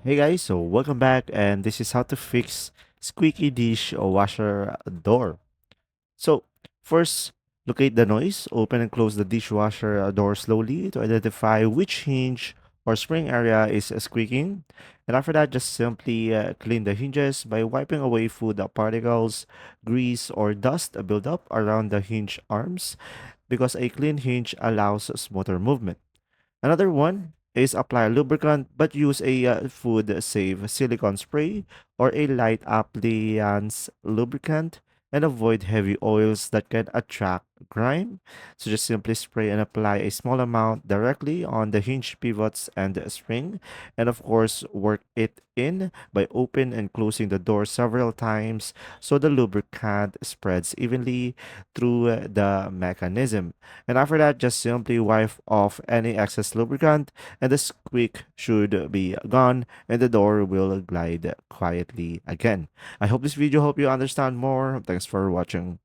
Hey guys, so welcome back, and this is how to fix squeaky dishwasher door. So first, locate the noise, open and close the dishwasher door slowly to identify which hinge or spring area is squeaking. And after that, just simply clean the hinges by wiping away food particles, grease, or dust buildup around the hinge arms because a clean hinge allows smoother movement. Another one is apply lubricant, but use a food safe silicone spray or a light appliance lubricant and avoid heavy oils that can attract grime. So just simply spray and apply a small amount directly on the hinge pivots and the spring. And of course, work it in by open and closing the door several times so the lubricant spreads evenly through the mechanism. And after that, just simply wipe off any excess lubricant and the squeak should be gone and the door will glide quietly again. I hope this video helped you understand more. Thanks for watching.